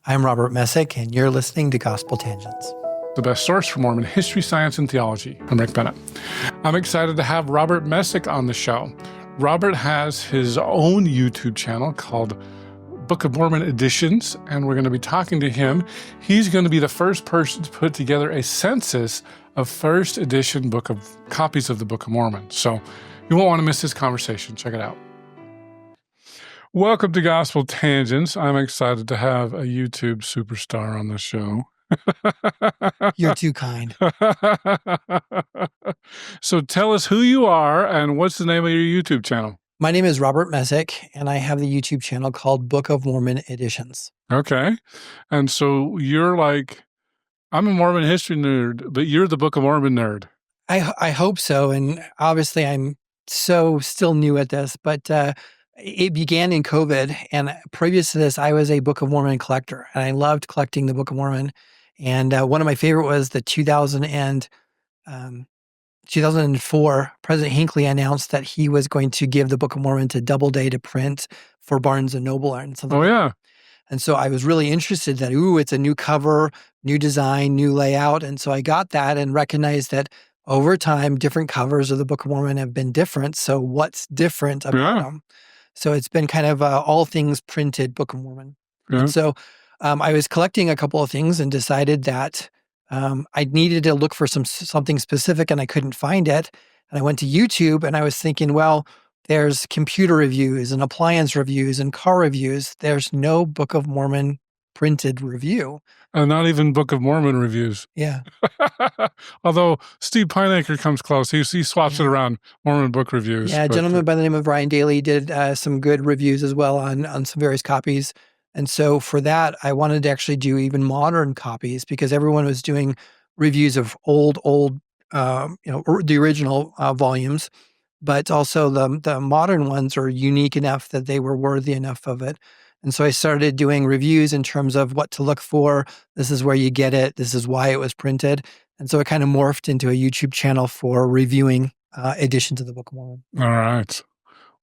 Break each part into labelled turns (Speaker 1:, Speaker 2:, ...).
Speaker 1: I'm Robert Messick, and you're listening to Gospel Tangents.
Speaker 2: The best source for Mormon history, science, and theology. I'm Rick Bennett. I'm excited to have Robert Messick on the show. Robert has his own YouTube channel called Book of Mormon Editions, and we're going to be talking to him. He's going to be the first person to put together a census of first edition copies of the Book of Mormon. So you won't want to miss this conversation. Check it out. Welcome to Gospel Tangents. I'm excited to have a YouTube superstar on the show.
Speaker 1: You're too kind.
Speaker 2: So tell us who you are and what's the name of your YouTube channel?
Speaker 1: My name is Robert Messick, and I have the YouTube channel called Book of Mormon Editions.
Speaker 2: Okay. And so you're like, I'm a Mormon history nerd, but you're the Book of Mormon nerd.
Speaker 1: I hope so, and obviously I'm so still new at this, but it began in COVID, and previous to this, I was a Book of Mormon collector, and I loved collecting the Book of Mormon. And one of my favorite was the 2004, President Hinckley announced that he was going to give the Book of Mormon to Doubleday to print for Barnes & Noble and something.
Speaker 2: Oh, yeah.
Speaker 1: And so I was really interested that, it's a new cover, new design, new layout. And so I got that and recognized that over time, different covers of the Book of Mormon have been different. So what's different about them? So it's been kind of all things printed Book of Mormon. Yeah. And so I was collecting a couple of things and decided that I needed to look for something specific, and I couldn't find it. And I went to YouTube, and I was thinking, well, there's computer reviews and appliance reviews and car reviews. There's no Book of Mormon printed review.
Speaker 2: Not even Book of Mormon reviews.
Speaker 1: Yeah.
Speaker 2: Although Steve Pineacre comes close. He swaps it around Mormon book reviews.
Speaker 1: Yeah, a gentleman by the name of Brian Daly did some good reviews as well on some various copies. And so for that, I wanted to actually do even modern copies because everyone was doing reviews of old, the original volumes, but also the modern ones are unique enough that they were worthy enough of it. And so I started doing reviews in terms of what to look for. This is where you get it. This is why it was printed. And so it kind of morphed into a YouTube channel for reviewing editions of the Book of Mormon.
Speaker 2: All right.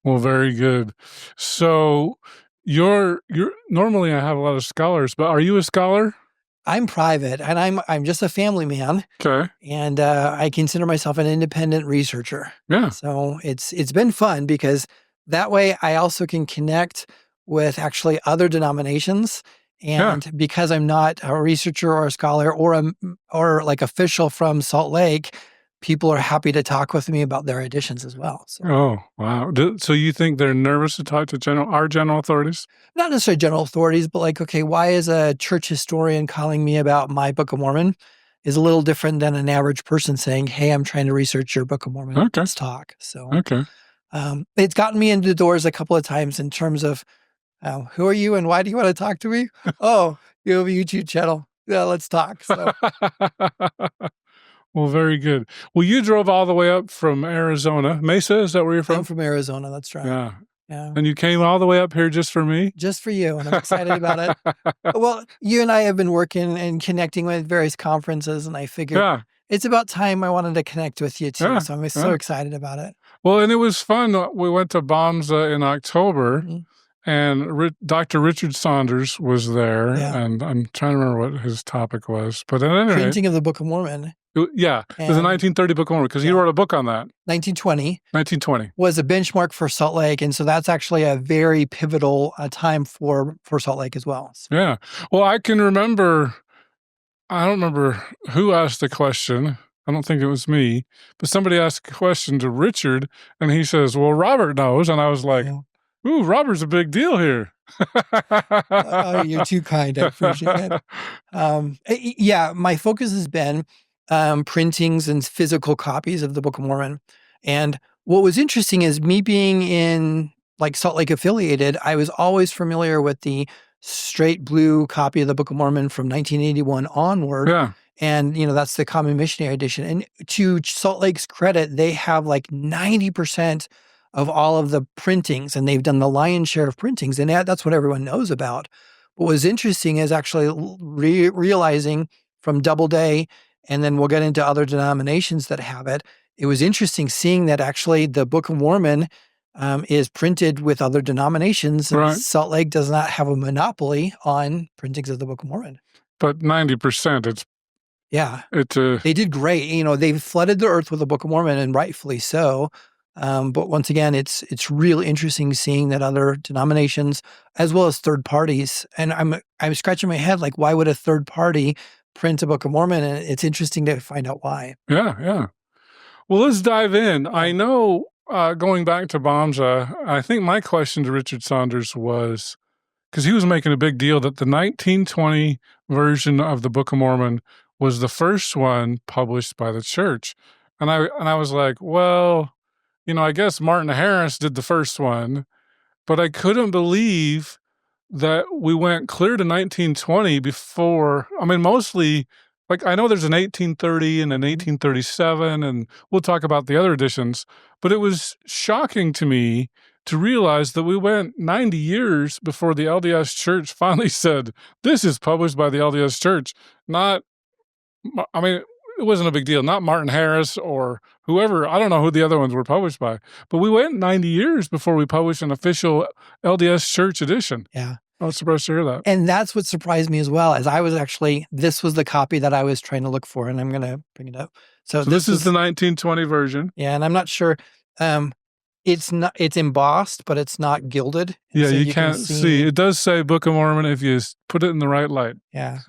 Speaker 2: Well, very good. So you're normally I have a lot of scholars, but are you a scholar?
Speaker 1: I'm private, and I'm just a family man.
Speaker 2: Okay.
Speaker 1: And I consider myself an independent researcher.
Speaker 2: Yeah.
Speaker 1: So it's been fun because that way I also can connect with actually other denominations. And because I'm not a researcher or a scholar or like official from Salt Lake, people are happy to talk with me about their editions as well. So.
Speaker 2: Oh, wow. So you think they're nervous to talk to our general authorities?
Speaker 1: Not necessarily general authorities, but like, okay, why is a church historian calling me about my Book of Mormon is a little different than an average person saying, hey, I'm trying to research your Book of Mormon.
Speaker 2: Okay.
Speaker 1: Let's talk. So
Speaker 2: okay.
Speaker 1: It's gotten me into the doors a couple of times in terms of, who are you and why do you want to talk to me? Oh, you have a YouTube channel. Yeah, let's talk. So.
Speaker 2: Well, very good. Well, you drove all the way up from Arizona. Mesa, is that where you're from?
Speaker 1: I'm from Arizona. That's right.
Speaker 2: Yeah.
Speaker 1: Yeah.
Speaker 2: And you came all the way up here just for me?
Speaker 1: Just for you, and I'm excited about it. Well, you and I have been working and connecting with various conferences, and I figured it's about time I wanted to connect with you too. So I'm so excited about it.
Speaker 2: Well, and it was fun. We went to Bomza in October. Mm-hmm. And Dr. Richard Saunders was there, and I'm trying to remember what his topic was. But at any rate,
Speaker 1: printing of the Book of Mormon.
Speaker 2: It was a 1930 Book of Mormon, because he wrote a book on that.
Speaker 1: 1920 was a benchmark for Salt Lake, and so that's actually a very pivotal time for Salt Lake as well. So.
Speaker 2: Yeah. Well, I don't remember who asked the question. I don't think it was me, but somebody asked a question to Richard, and he says, well, Robert knows. And I was like, ooh, Robert's a big deal here.
Speaker 1: You're too kind. I appreciate it. My focus has been printings and physical copies of the Book of Mormon. And what was interesting is me being in like Salt Lake affiliated, I was always familiar with the straight blue copy of the Book of Mormon from 1981 onward.
Speaker 2: Yeah.
Speaker 1: And, that's the Common Missionary Edition. And to Salt Lake's credit, they have like 90% of all of the printings, and they've done the lion's share of printings, and that's what everyone knows about. What was interesting is actually realizing from Doubleday, and then we'll get into other denominations that have it. It was interesting seeing that actually the Book of Mormon is printed with other denominations, and
Speaker 2: Right.
Speaker 1: Salt Lake does not have a monopoly on printings of the Book of Mormon.
Speaker 2: But 90%,
Speaker 1: Yeah,
Speaker 2: it's
Speaker 1: they did great. They've flooded the earth with the Book of Mormon, and rightfully so. But once again, it's really interesting seeing that other denominations, as well as third parties, and I'm scratching my head like, why would a third party print a Book of Mormon? And it's interesting to find out why.
Speaker 2: yeah. Well, let's dive in. I know, going back to Bomza, I think my question to Richard Saunders was, because he was making a big deal that the 1920 version of the Book of Mormon was the first one published by the church. And I was like, well, I guess Martin Harris did the first one, but I couldn't believe that we went clear to 1920 before. I mean, mostly, like, I know there's an 1830 and an 1837, and we'll talk about the other editions, but it was shocking to me to realize that we went 90 years before the LDS Church finally said, this is published by the LDS Church. I mean, it wasn't a big deal. Not Martin Harris or whoever. I don't know who the other ones were published by, but we went 90 years before we published an official LDS Church edition.
Speaker 1: Yeah.
Speaker 2: I was surprised to hear that.
Speaker 1: And that's what surprised me as well, as this was the copy that I was trying to look for, and I'm going to bring it up. So
Speaker 2: this is the 1920 version.
Speaker 1: Yeah, and I'm not sure. It's embossed, but it's not gilded.
Speaker 2: Yeah, so you can't see. It does say Book of Mormon if you put it in the right light.
Speaker 1: Yeah.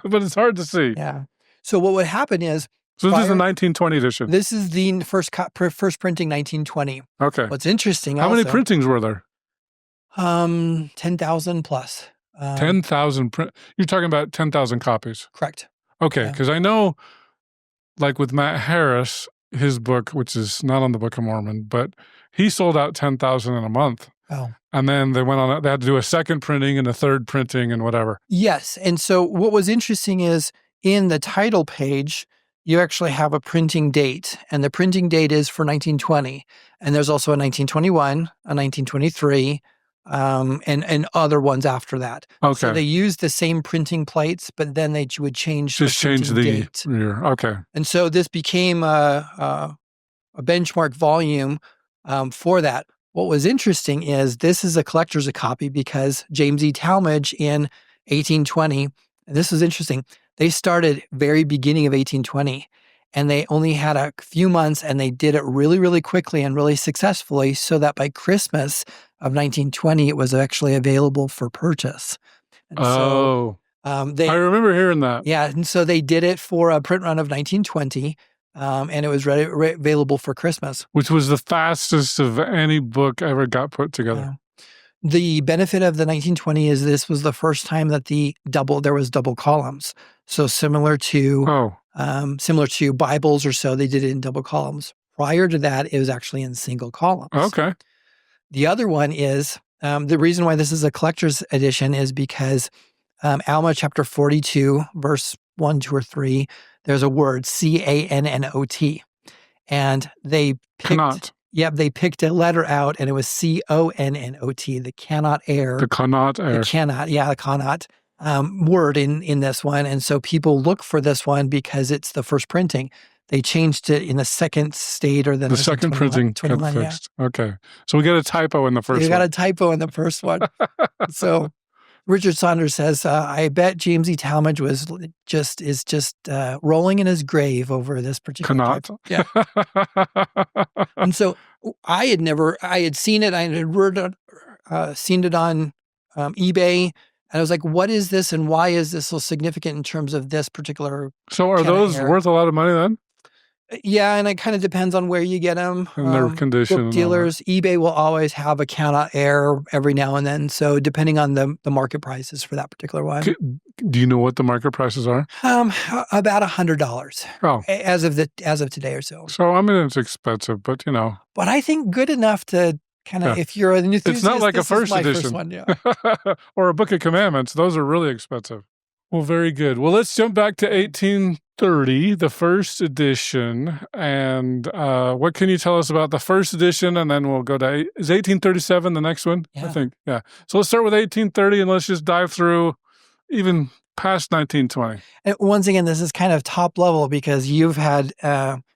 Speaker 2: But it's hard to see.
Speaker 1: Yeah. So what would happen is...
Speaker 2: So this is the 1920 edition.
Speaker 1: This is the first printing, 1920.
Speaker 2: Okay.
Speaker 1: What's interesting
Speaker 2: How many printings were there?
Speaker 1: 10,000 plus.
Speaker 2: 10,000 You're talking about 10,000 copies?
Speaker 1: Correct.
Speaker 2: Okay, because I know, like with Matt Harris, his book, which is not on the Book of Mormon, but he sold out 10,000 in a month.
Speaker 1: Oh.
Speaker 2: And then they had to do a second printing and a third printing and whatever.
Speaker 1: Yes. And so what was interesting is in the title page, you actually have a printing date, and the printing date is for 1920. And there's also a 1921, a 1923, and other ones after that.
Speaker 2: Okay.
Speaker 1: So they used the same printing plates, but then they would change the date.
Speaker 2: Year. Okay.
Speaker 1: And so this became a benchmark volume for that. What was interesting is this is a collector's copy because James E. Talmage in 1820, and this is interesting, they started very beginning of 1820, and they only had a few months, and they did it really, really quickly and really successfully, so that by Christmas of 1920, it was actually available for purchase. And
Speaker 2: I remember hearing that.
Speaker 1: Yeah, and so they did it for a print run of 1920, and it was available for Christmas.
Speaker 2: Which was the fastest of any book ever got put together.
Speaker 1: Yeah. The benefit of the 1920 is this was the first time that there was double columns. So similar to Bibles or so, they did it in double columns. Prior to that, it was actually in single columns.
Speaker 2: Okay.
Speaker 1: The other one is, the reason why this is a collector's edition is because Alma chapter 42, verse 1, 2, or 3, there's a word, Cannot. And they picked... Yep, they picked a letter out, and it was Connot, the cannot err.
Speaker 2: The cannot err.
Speaker 1: The cannot, yeah, the cannot word in this one. And so people look for this one because it's the first printing. They changed it in the second state, or the
Speaker 2: second printing got fixed. Yeah. Okay. So we got a typo in the first one.
Speaker 1: We got a typo in the first one. So Richard Saunders says, I bet James E. Talmage is just rolling in his grave over this particular typo. Yeah. And so I had seen it. I had seen it on eBay, and I was like, what is this, and why is this so significant in terms of this particular?
Speaker 2: So are those worth a lot of money then?
Speaker 1: Yeah, and it kind of depends on where you get them.
Speaker 2: And their condition.
Speaker 1: Book dealers, eBay will always have a cannot err every now and then. So depending on the market prices for that particular one.
Speaker 2: Do you know what the market prices are?
Speaker 1: About $100.
Speaker 2: Oh,
Speaker 1: as of today or so.
Speaker 2: So I mean, it's expensive, but
Speaker 1: But I think good enough to kind of, if you're an enthusiast,
Speaker 2: it's not like a first edition.
Speaker 1: First one, yeah.
Speaker 2: Or a Book of Commandments. Those are really expensive. Well, very good. Well, let's jump back to 1830, the first edition. And what can you tell us about the first edition? And then we'll go to, is 1837 the next one?
Speaker 1: Yeah.
Speaker 2: I think, yeah. So let's start with 1830, and let's just dive through even past 1920.
Speaker 1: And once again, this is kind of top level because you've had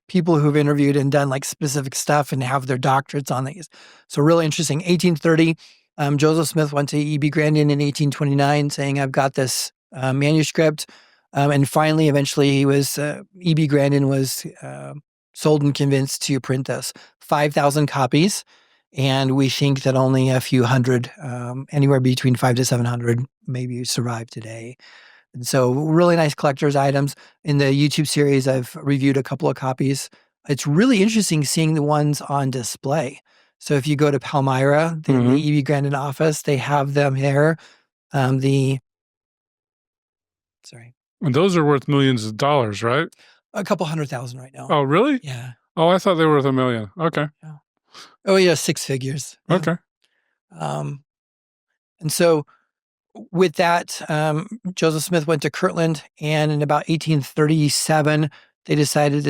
Speaker 1: people who've interviewed and done like specific stuff and have their doctorates on these. So really interesting. 1830, Joseph Smith went to E.B. Grandin in 1829 saying, I've got this manuscript. And finally, eventually, E.B. Grandin was sold and convinced to print this. 5,000 copies. And we think that only a few hundred, anywhere between 500 to 700, maybe survive today. And so really nice collector's items. In the YouTube series, I've reviewed a couple of copies. It's really interesting seeing the ones on display. So if you go to Palmyra, the E.B. Grandin office, they have them there.
Speaker 2: And those are worth millions of dollars, right?
Speaker 1: A couple 100,000 right now.
Speaker 2: Oh, really?
Speaker 1: Yeah.
Speaker 2: Oh, I thought they were worth $1 million. Okay.
Speaker 1: Yeah. Oh, yeah, 6 figures. Yeah.
Speaker 2: Okay.
Speaker 1: And so with that, Joseph Smith went to Kirtland, and in about 1837, they decided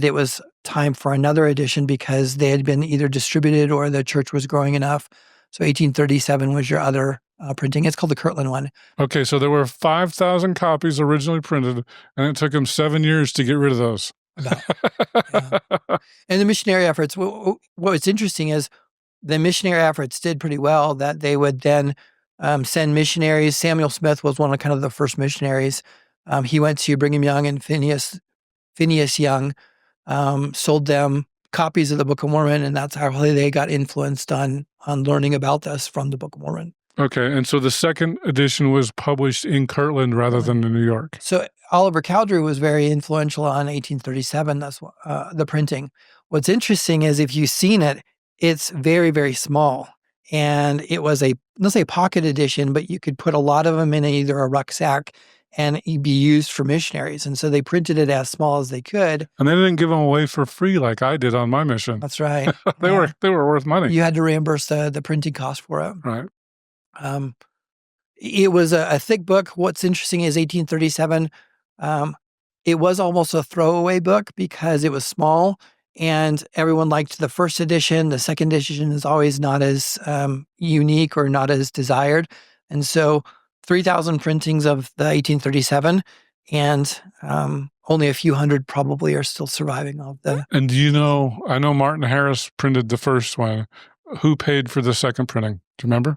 Speaker 1: it was time for another edition because they had been either distributed or the church was growing enough. So 1837 was your other printing. It's called the Kirtland one.
Speaker 2: Okay, so there were 5,000 copies originally printed, and it took them 7 years to get rid of those.
Speaker 1: Yeah. And the missionary efforts, what's interesting is the missionary efforts did pretty well, that they would then send missionaries. Samuel Smith was one of kind of the first missionaries. He went to Brigham Young and Phineas Young, sold them copies of the Book of Mormon, and that's how they got influenced on learning about this from the Book of Mormon.
Speaker 2: Okay, and so the second edition was published in Kirtland rather than in New York.
Speaker 1: So Oliver Cowdery was very influential on 1837, that's the printing. What's interesting is if you've seen it, it's very, very small. And it was let's say pocket edition, but you could put a lot of them in either a rucksack and it'd be used for missionaries. And so they printed it as small as they could.
Speaker 2: And they didn't give them away for free like I did on my mission.
Speaker 1: That's right.
Speaker 2: They were worth money.
Speaker 1: You had to reimburse the printing cost for it.
Speaker 2: Right.
Speaker 1: It was a thick book. What's interesting is 1837, it was almost a throwaway book because it was small and everyone liked the first edition. The second edition is always not as unique or not as desired. And so 3,000 printings of the 1837 and only a few hundred probably are still surviving of the.
Speaker 2: And do you know, I know Martin Harris printed the first one. Who paid for the second printing? Do you remember?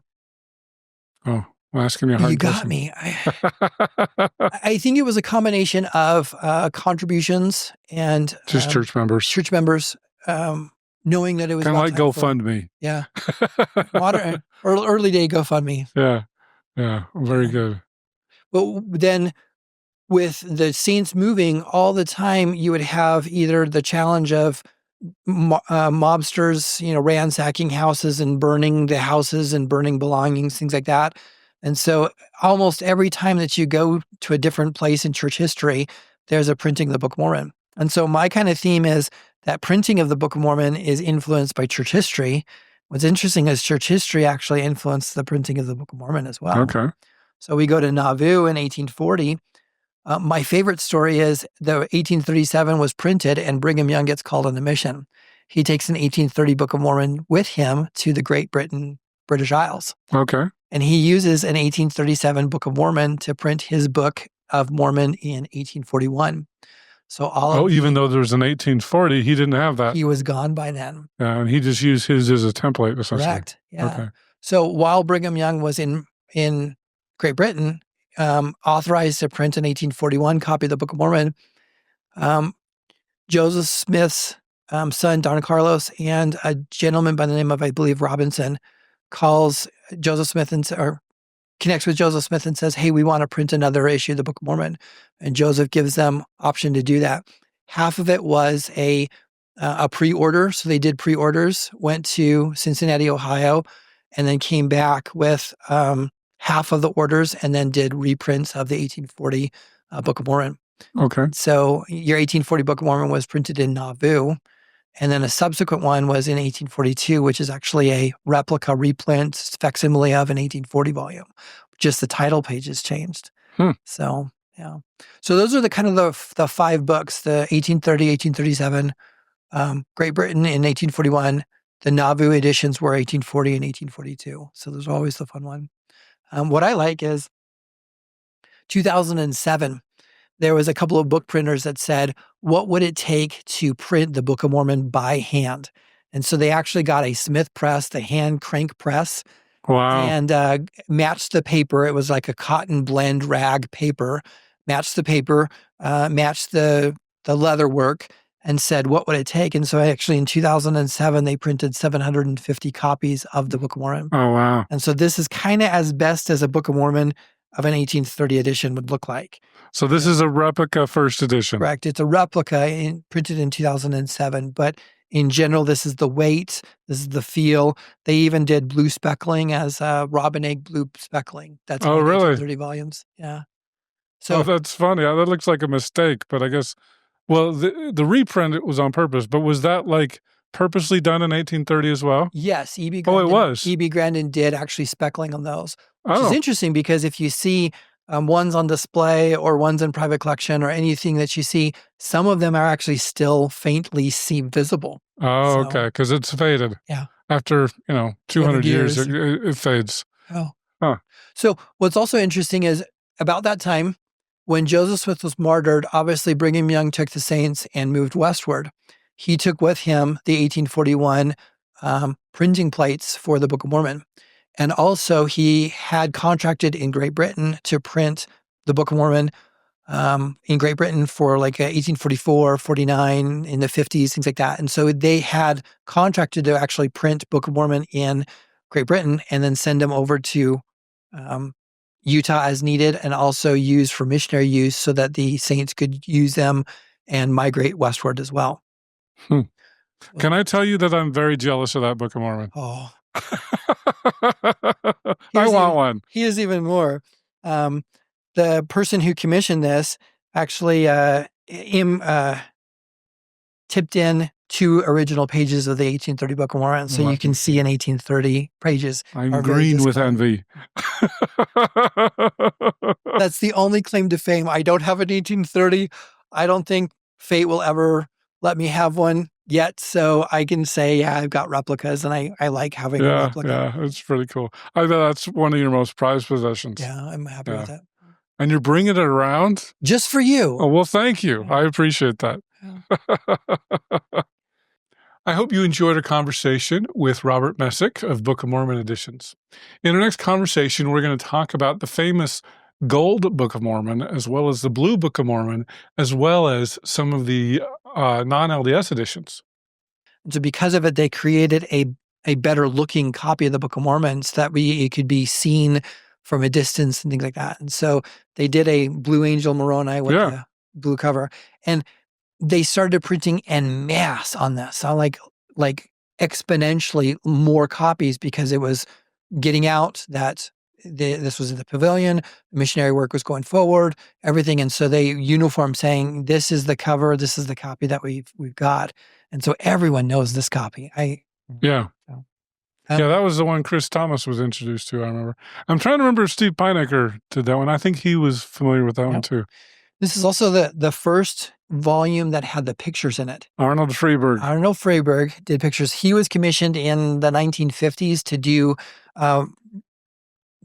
Speaker 2: Oh, I'm asking you a hard question.
Speaker 1: You got me. I think it was a combination of contributions and
Speaker 2: just church members.
Speaker 1: Church members, knowing that it was
Speaker 2: kind of like GoFundMe.
Speaker 1: Yeah, modern or early day GoFundMe.
Speaker 2: Yeah, very good.
Speaker 1: But then, with the saints moving all the time, you would have either the challenge of mobsters, ransacking houses and burning the houses and burning belongings, things like that. And so almost every time that you go to a different place in church history, there's a printing of the Book of Mormon. And so my kind of theme is that printing of the Book of Mormon is influenced by church history. What's interesting is church history actually influenced the printing of the Book of Mormon as well.
Speaker 2: Okay.
Speaker 1: So we go to Nauvoo in 1840. My favorite story is the 1837 was printed and Brigham Young gets called on a mission. He takes an 1830 Book of Mormon with him to the Great British Isles.
Speaker 2: Okay.
Speaker 1: And he uses an 1837 Book of Mormon to print his Book of Mormon in 1841. So
Speaker 2: even though there was an 1840, he didn't have that.
Speaker 1: He was gone by then.
Speaker 2: Yeah, and he just used his as a template, essentially.
Speaker 1: Correct. Yeah.
Speaker 2: Okay.
Speaker 1: So while Brigham Young was in Great Britain, authorized to print an 1841 copy of the Book of Mormon, Joseph Smith's son, Don Carlos, and a gentleman by the name of, I believe, Robinson, calls Joseph Smith or connects with Joseph Smith and says, hey, we want to print another issue of the Book of Mormon. And Joseph gives them option to do that. Half of it was a pre-order. So they did pre-orders, went to Cincinnati, Ohio, and then came back with half of the orders and then did reprints of the 1840 Book of Mormon.
Speaker 2: Okay.
Speaker 1: So your 1840 Book of Mormon was printed in Nauvoo. And then a subsequent one was in 1842, which is actually a replica reprint facsimile of an 1840 volume. Just the title pages changed. So, yeah. So those are the kind of the 5 books, the 1830, 1837, Great Britain in 1841. The Nauvoo editions were 1840 and 1842. So those are always the fun one. What I like is 2007. there was a couple of book printers that said, what would it take to print the Book of Mormon by hand? And so they actually got a Smith press, the hand crank press,
Speaker 2: Wow.
Speaker 1: and matched the paper. It was like a cotton blend rag paper, matched the paper, matched the leather work, and said, what would it take? And so actually in 2007, they printed 750 copies of the Book of Mormon.
Speaker 2: Oh, wow.
Speaker 1: And so this is kind of as best as a Book of Mormon of an 1830 edition would look like.
Speaker 2: So this is a replica first edition.
Speaker 1: Correct. It's a replica printed in 2007, but in general, this is the weight, this is the feel. They even did blue speckling as robin egg blue speckling. That's
Speaker 2: Oh,
Speaker 1: on
Speaker 2: really?
Speaker 1: 1830 volumes. Yeah.
Speaker 2: So
Speaker 1: So
Speaker 2: that's funny. That looks like a mistake, but I guess, well, the reprint it was on purpose, but was that like purposely done in 1830 as well?
Speaker 1: yes, E.B.
Speaker 2: Oh, it
Speaker 1: Grandin,
Speaker 2: was.
Speaker 1: E.B. Grandin did actually speckling on those, which is
Speaker 2: Oh,
Speaker 1: interesting because if you see ones on display or ones in private collection or anything that you see, some of them are actually still faintly visible.
Speaker 2: oh,
Speaker 1: So,
Speaker 2: okay, because it's faded.
Speaker 1: Yeah.
Speaker 2: After, 200 years,
Speaker 1: years.
Speaker 2: it fades.
Speaker 1: Oh.
Speaker 2: Huh.
Speaker 1: So what's also interesting is about that time, when Joseph Smith was martyred, obviously Brigham Young took the saints and moved westward. He took with him the 1841 printing plates for the Book of Mormon. And also he had contracted in Great Britain to print the Book of Mormon in Great Britain for like 1844, 49, in the 50s, things like that. And so they had contracted to actually print Book of Mormon in Great Britain and then send them over to Utah as needed, and also use for missionary use so that the saints could use them and migrate westward as well.
Speaker 2: Can I tell you that I'm very jealous of that Book of Mormon?
Speaker 1: Oh,
Speaker 2: I want one.
Speaker 1: Here's even more. The person who commissioned this actually tipped in 2 original pages of the 1830 Book of Mormon, so
Speaker 2: Wow.
Speaker 1: you can see in 1830 pages.
Speaker 2: I'm
Speaker 1: are very
Speaker 2: green with
Speaker 1: discolored.
Speaker 2: envy.
Speaker 1: That's the only claim to fame. I don't have an 1830. I don't think fate will ever let me have one yet. So I can say, yeah, I've got replicas, and I like having a replica.
Speaker 2: Yeah, it's pretty cool. I bet that's one of your most prized possessions.
Speaker 1: Yeah, I'm happy with it.
Speaker 2: And you're bringing it around?
Speaker 1: Just for you.
Speaker 2: Oh, well, thank you. I appreciate that.
Speaker 1: Yeah.
Speaker 2: I hope you enjoyed our conversation with Robert Messick of Book of Mormon Editions. In our next conversation, we're going to talk about the famous Gold Book of Mormon, as well as the Blue Book of Mormon, as well as some of the non-LDS editions.
Speaker 1: So because of it, they created a better looking copy of the Book of Mormon so that it could be seen from a distance and things like that. And so they did a Blue Angel Moroni with a blue cover, and they started printing en masse on this. So like exponentially more copies because it was getting out that this was in the pavilion, missionary work was going forward, everything. And so they uniform saying, this is the cover, this is the copy that we've got. And so everyone knows this copy.
Speaker 2: Yeah, that was the one Chris Thomas was introduced to, I remember. I'm trying to remember if Steve Pinecker did that one. I think he was familiar with that one too.
Speaker 1: This is also the first volume that had the pictures in it.
Speaker 2: Arnold Freeberg.
Speaker 1: Arnold Freeberg did pictures. He was commissioned in the 1950s to do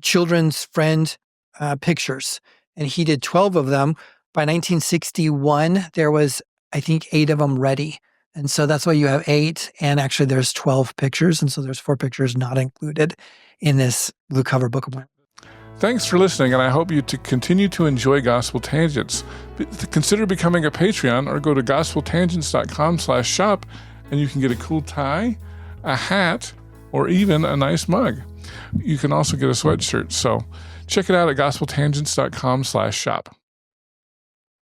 Speaker 1: children's friend pictures, and he did 12 of them. By 1961, there was, I think, 8 of them ready. And so that's why you have 8, and actually there's 12 pictures, and so there's 4 pictures not included in this blue cover Book of Mormon.
Speaker 2: Thanks for listening, and I hope you continue to enjoy Gospel Tangents. Consider becoming a Patreon or go to gospeltangents.com/shop, and you can get a cool tie, a hat, or even a nice mug. You can also get a sweatshirt. So check it out at gospeltangents.com/shop.